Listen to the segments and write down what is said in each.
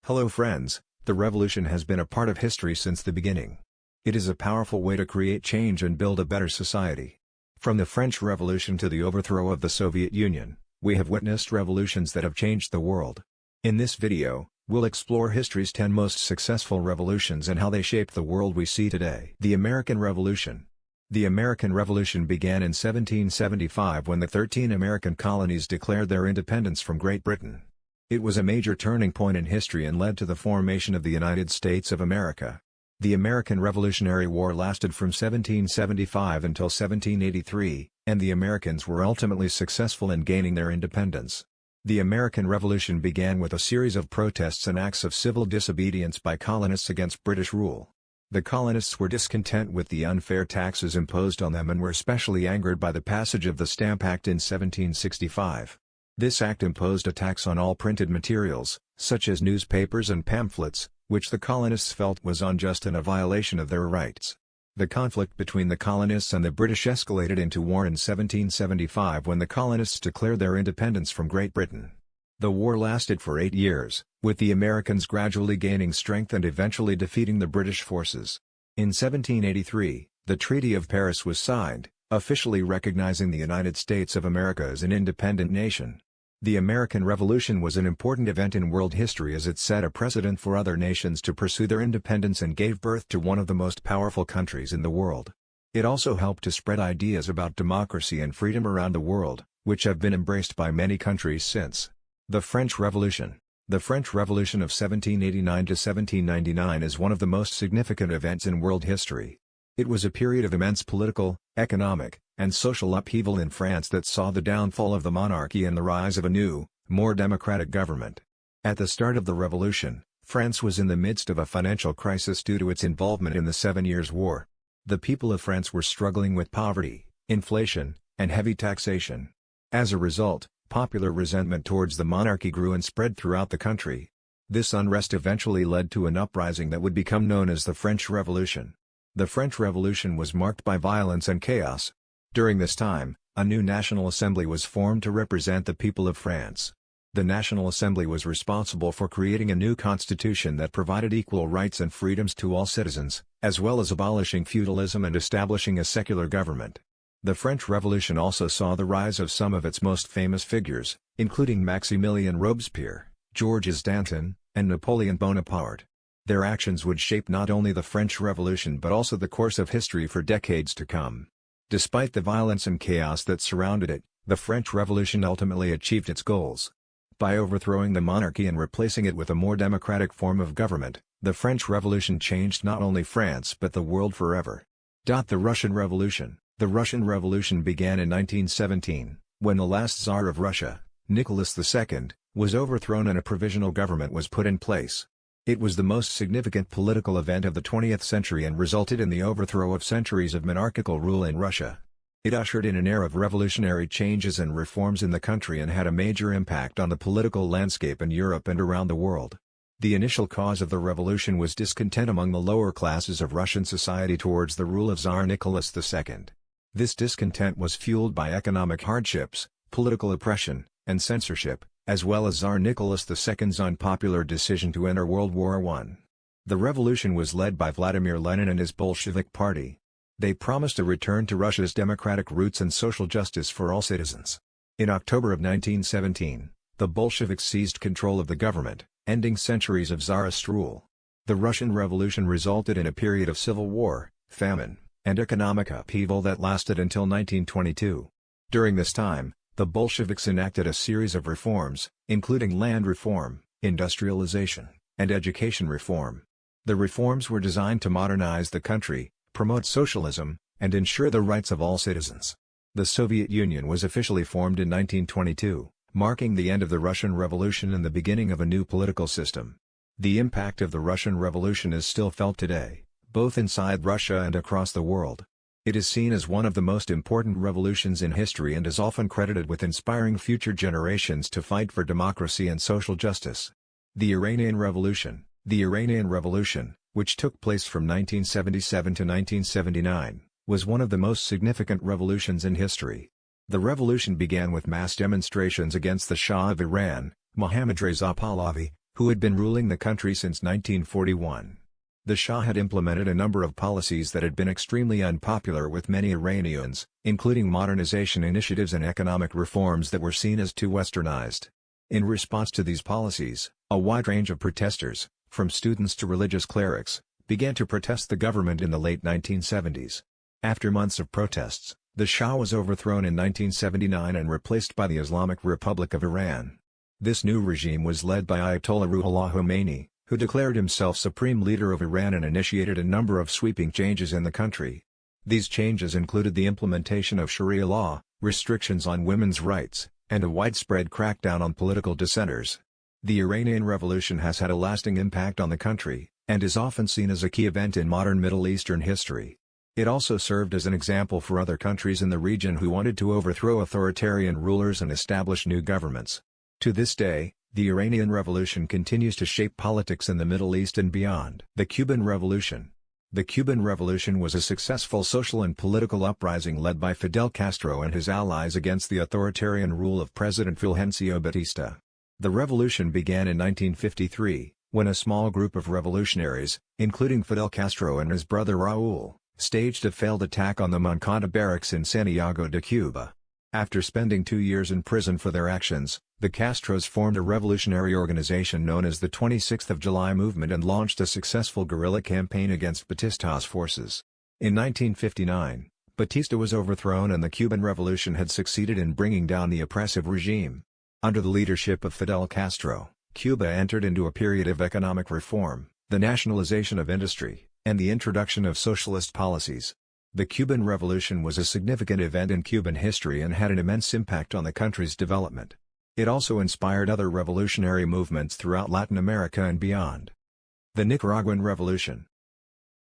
Hello friends, the revolution has been a part of history since the beginning. It is a powerful way to create change and build a better society. From the French Revolution to the overthrow of the Soviet Union, we have witnessed revolutions that have changed the world. In this video, we'll explore history's 10 most successful revolutions and how they shaped the world we see today. The American Revolution. The American Revolution began in 1775 when the 13 American colonies declared their independence from Great Britain. It was a major turning point in history and led to the formation of the United States of America. The American Revolutionary War lasted from 1775 until 1783, and the Americans were ultimately successful in gaining their independence. The American Revolution began with a series of protests and acts of civil disobedience by colonists against British rule. The colonists were discontent with the unfair taxes imposed on them and were especially angered by the passage of the Stamp Act in 1765. This act imposed a tax on all printed materials, such as newspapers and pamphlets, which the colonists felt was unjust and a violation of their rights. The conflict between the colonists and the British escalated into war in 1775 when the colonists declared their independence from Great Britain. The war lasted for 8 years, with the Americans gradually gaining strength and eventually defeating the British forces. In 1783, the Treaty of Paris was signed, officially recognizing the United States of America as an independent nation. The American Revolution was an important event in world history as it set a precedent for other nations to pursue their independence and gave birth to one of the most powerful countries in the world. It also helped to spread ideas about democracy and freedom around the world, which have been embraced by many countries since. The French Revolution. The French Revolution of 1789 to 1799 is one of the most significant events in world history. It was a period of immense political, economic, and social upheaval in France that saw the downfall of the monarchy and the rise of a new, more democratic government. At the start of the revolution, France was in the midst of a financial crisis due to its involvement in the 7 Years' War. The people of France were struggling with poverty, inflation, and heavy taxation. As a result, popular resentment towards the monarchy grew and spread throughout the country. This unrest eventually led to an uprising that would become known as the French Revolution. The French Revolution was marked by violence and chaos. During this time, a new National Assembly was formed to represent the people of France. The National Assembly was responsible for creating a new constitution that provided equal rights and freedoms to all citizens, as well as abolishing feudalism and establishing a secular government. The French Revolution also saw the rise of some of its most famous figures, including Maximilien Robespierre, Georges Danton, and Napoleon Bonaparte. Their actions would shape not only the French Revolution but also the course of history for decades to come. Despite the violence and chaos that surrounded it, the French Revolution ultimately achieved its goals. By overthrowing the monarchy and replacing it with a more democratic form of government, the French Revolution changed not only France but the world forever. The Russian Revolution. The Russian Revolution began in 1917, when the last Tsar of Russia, Nicholas II, was overthrown and a provisional government was put in place. It was the most significant political event of the 20th century and resulted in the overthrow of centuries of monarchical rule in Russia. It ushered in an era of revolutionary changes and reforms in the country and had a major impact on the political landscape in Europe and around the world. The initial cause of the revolution was discontent among the lower classes of Russian society towards the rule of Tsar Nicholas II. This discontent was fueled by economic hardships, political oppression, and censorship, as well as Tsar Nicholas II's unpopular decision to enter World War I. The revolution was led by Vladimir Lenin and his Bolshevik party. They promised a return to Russia's democratic roots and social justice for all citizens. In October of 1917, the Bolsheviks seized control of the government, ending centuries of Tsarist rule. The Russian Revolution resulted in a period of civil war, famine, and economic upheaval that lasted until 1922. During this time, the Bolsheviks enacted a series of reforms, including land reform, industrialization, and education reform. The reforms were designed to modernize the country, promote socialism, and ensure the rights of all citizens. The Soviet Union was officially formed in 1922, marking the end of the Russian Revolution and the beginning of a new political system. The impact of the Russian Revolution is still felt today, both inside Russia and across the world. It is seen as one of the most important revolutions in history and is often credited with inspiring future generations to fight for democracy and social justice. The Iranian Revolution. The Iranian Revolution, which took place from 1977 to 1979, was one of the most significant revolutions in history. The revolution began with mass demonstrations against the Shah of Iran, Mohammad Reza Pahlavi, who had been ruling the country since 1941. The Shah had implemented a number of policies that had been extremely unpopular with many Iranians, including modernization initiatives and economic reforms that were seen as too westernized. In response to these policies, a wide range of protesters, from students to religious clerics, began to protest the government in the late 1970s. After months of protests, the Shah was overthrown in 1979 and replaced by the Islamic Republic of Iran. This new regime was led by Ayatollah Ruhollah Khomeini, who declared himself supreme leader of Iran and initiated a number of sweeping changes in the country. These changes included the implementation of Sharia law, restrictions on women's rights, and a widespread crackdown on political dissenters. The Iranian Revolution has had a lasting impact on the country, and is often seen as a key event in modern Middle Eastern history. It also served as an example for other countries in the region who wanted to overthrow authoritarian rulers and establish new governments. To this day, the Iranian Revolution continues to shape politics in the Middle East and beyond. The Cuban Revolution. The Cuban Revolution was a successful social and political uprising led by Fidel Castro and his allies against the authoritarian rule of President Fulgencio Batista. The revolution began in 1953, when a small group of revolutionaries, including Fidel Castro and his brother Raúl, staged a failed attack on the Moncada barracks in Santiago de Cuba. After spending 2 years in prison for their actions, the Castros formed a revolutionary organization known as the 26th of July Movement and launched a successful guerrilla campaign against Batista's forces. In 1959, Batista was overthrown and the Cuban Revolution had succeeded in bringing down the oppressive regime. Under the leadership of Fidel Castro, Cuba entered into a period of economic reform, the nationalization of industry, and the introduction of socialist policies. The Cuban Revolution was a significant event in Cuban history and had an immense impact on the country's development. It also inspired other revolutionary movements throughout Latin America and beyond. The Nicaraguan Revolution.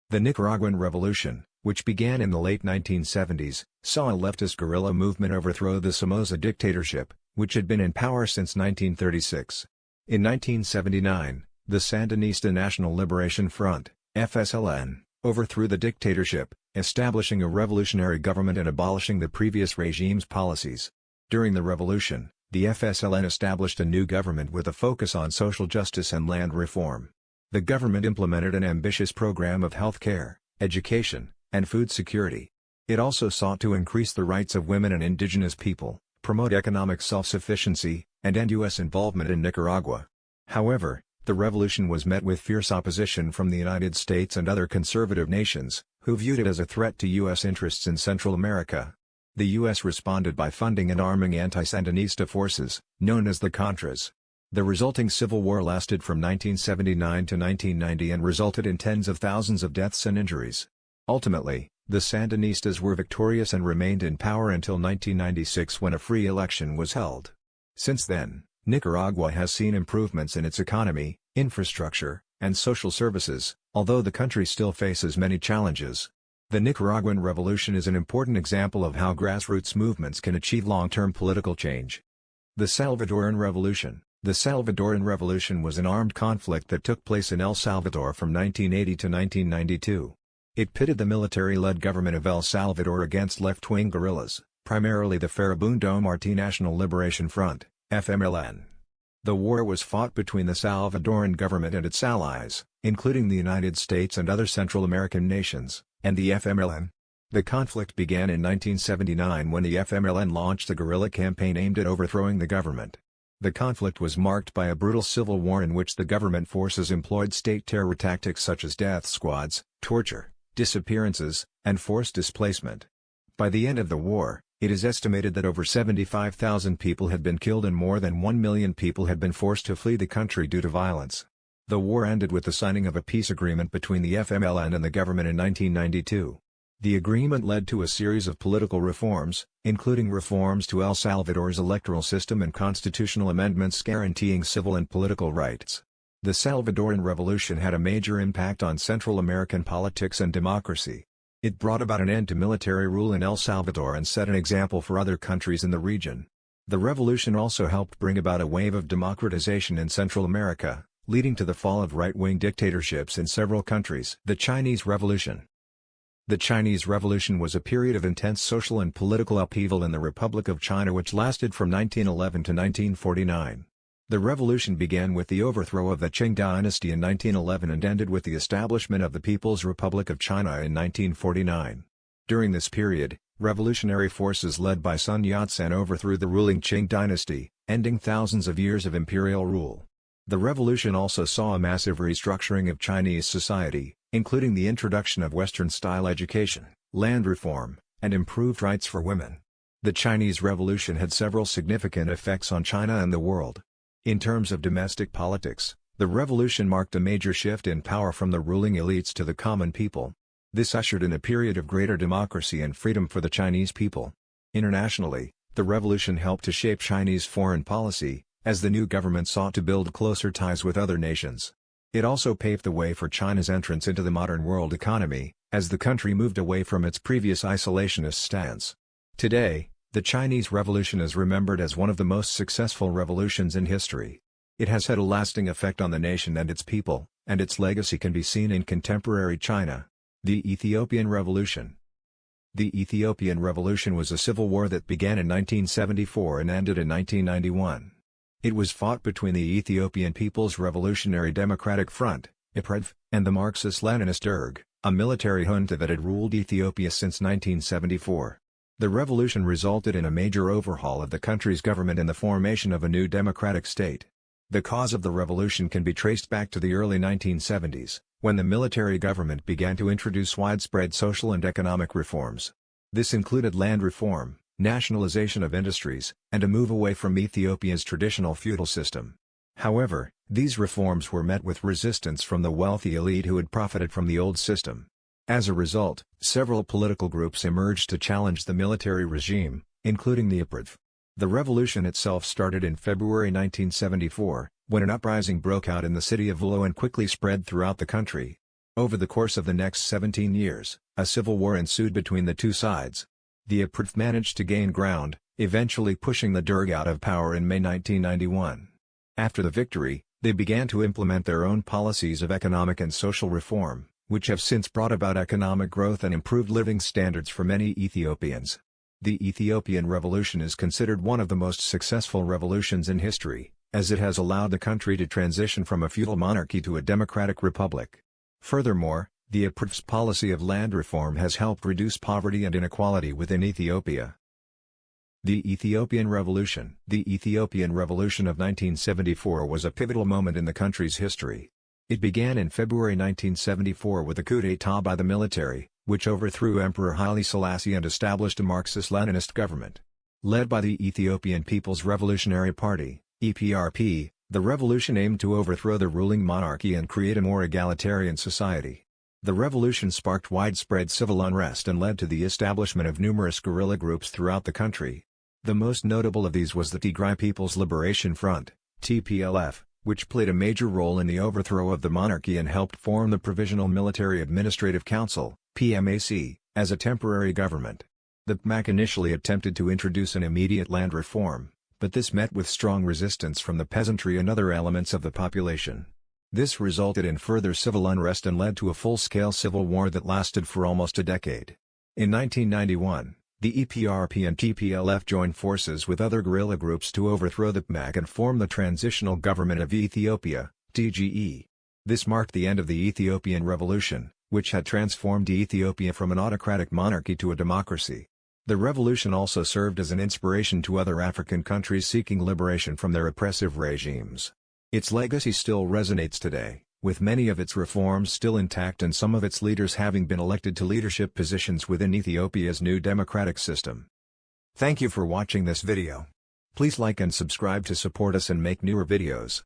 The Nicaraguan Revolution, which began in the late 1970s, saw a leftist guerrilla movement overthrow the Somoza dictatorship, which had been in power since 1936. In 1979, the Sandinista National Liberation Front, FSLN, overthrew the dictatorship, establishing a revolutionary government and abolishing the previous regime's policies. During the revolution, the FSLN established a new government with a focus on social justice and land reform. The government implemented an ambitious program of health care, education, and food security. It also sought to increase the rights of women and indigenous people, promote economic self-sufficiency, and end U.S. involvement in Nicaragua. However, the revolution was met with fierce opposition from the United States and other conservative nations, who viewed it as a threat to U.S. interests in Central America. The U.S. responded by funding and arming anti-Sandinista forces, known as the Contras. The resulting civil war lasted from 1979 to 1990 and resulted in tens of thousands of deaths and injuries. Ultimately, the Sandinistas were victorious and remained in power until 1996 when a free election was held. Since then, Nicaragua has seen improvements in its economy, infrastructure, and social services, although the country still faces many challenges. The Nicaraguan Revolution is an important example of how grassroots movements can achieve long-term political change. The Salvadoran Revolution. The Salvadoran Revolution was an armed conflict that took place in El Salvador from 1980 to 1992. It pitted the military-led government of El Salvador against left-wing guerrillas, primarily the Farabundo Martí National Liberation Front, FMLN. The war was fought between the Salvadoran government and its allies, including the United States and other Central American nations, and the FMLN. The conflict began in 1979 when the FMLN launched a guerrilla campaign aimed at overthrowing the government. The conflict was marked by a brutal civil war in which the government forces employed state terror tactics such as death squads, torture, disappearances, and forced displacement. By the end of the war, it is estimated that over 75,000 people had been killed and more than 1 million people had been forced to flee the country due to violence. The war ended with the signing of a peace agreement between the FMLN and the government in 1992. The agreement led to a series of political reforms, including reforms to El Salvador's electoral system and constitutional amendments guaranteeing civil and political rights. The Salvadoran Revolution had a major impact on Central American politics and democracy. It brought about an end to military rule in El Salvador and set an example for other countries in the region. The revolution also helped bring about a wave of democratization in Central America, leading to the fall of right-wing dictatorships in several countries. The Chinese Revolution. The Chinese Revolution was a period of intense social and political upheaval in the Republic of China which lasted from 1911 to 1949. The revolution began with the overthrow of the Qing dynasty in 1911 and ended with the establishment of the People's Republic of China in 1949. During this period, revolutionary forces led by Sun Yat-sen overthrew the ruling Qing dynasty, ending thousands of years of imperial rule. The revolution also saw a massive restructuring of Chinese society, including the introduction of Western-style education, land reform, and improved rights for women. The Chinese Revolution had several significant effects on China and the world. In terms of domestic politics, the revolution marked a major shift in power from the ruling elites to the common people. This ushered in a period of greater democracy and freedom for the Chinese people. Internationally, the revolution helped to shape Chinese foreign policy, as the new government sought to build closer ties with other nations. It also paved the way for China's entrance into the modern world economy, as the country moved away from its previous isolationist stance. Today, the Chinese Revolution is remembered as one of the most successful revolutions in history. It has had a lasting effect on the nation and its people, and its legacy can be seen in contemporary China. The Ethiopian Revolution. The Ethiopian Revolution was a civil war that began in 1974 and ended in 1991. It was fought between the Ethiopian People's Revolutionary Democratic Front, EPRDF, and the Marxist-Leninist Derg, a military junta that had ruled Ethiopia since 1974. The revolution resulted in a major overhaul of the country's government and the formation of a new democratic state. The cause of the revolution can be traced back to the early 1970s, when the military government began to introduce widespread social and economic reforms. This included land reform, nationalization of industries, and a move away from Ethiopia's traditional feudal system. However, these reforms were met with resistance from the wealthy elite who had profited from the old system. As a result, several political groups emerged to challenge the military regime, including the EPRDF. The revolution itself started in February 1974, when an uprising broke out in the city of Vulo and quickly spread throughout the country. Over the course of the next 17 years, a civil war ensued between the two sides. The EPRDF managed to gain ground, eventually pushing the Derg out of power in May 1991. After the victory, they began to implement their own policies of economic and social reform, which have since brought about economic growth and improved living standards for many Ethiopians. The Ethiopian Revolution is considered one of the most successful revolutions in history, as it has allowed the country to transition from a feudal monarchy to a democratic republic. Furthermore, the EPRDF's policy of land reform has helped reduce poverty and inequality within Ethiopia. The Ethiopian Revolution. The Ethiopian Revolution of 1974 was a pivotal moment in the country's history. It began in February 1974 with a coup d'état by the military, which overthrew Emperor Haile Selassie and established a Marxist-Leninist government. Led by the Ethiopian People's Revolutionary Party, EPRP, the revolution aimed to overthrow the ruling monarchy and create a more egalitarian society. The revolution sparked widespread civil unrest and led to the establishment of numerous guerrilla groups throughout the country. The most notable of these was the Tigray People's Liberation Front, TPLF, which played a major role in the overthrow of the monarchy and helped form the Provisional Military Administrative Council, PMAC, as a temporary government. The PMAC initially attempted to introduce an immediate land reform, but this met with strong resistance from the peasantry and other elements of the population. This resulted in further civil unrest and led to a full-scale civil war that lasted for almost a decade. In 1991, the EPRP and TPLF joined forces with other guerrilla groups to overthrow the PMAC and form the Transitional Government of Ethiopia, TGE. This marked the end of the Ethiopian Revolution, which had transformed Ethiopia from an autocratic monarchy to a democracy. The revolution also served as an inspiration to other African countries seeking liberation from their oppressive regimes. Its legacy still resonates today, with many of its reforms still intact and some of its leaders having been elected to leadership positions within Ethiopia's new democratic system. Thank you for watching this video. Please like and subscribe to support us and make newer videos.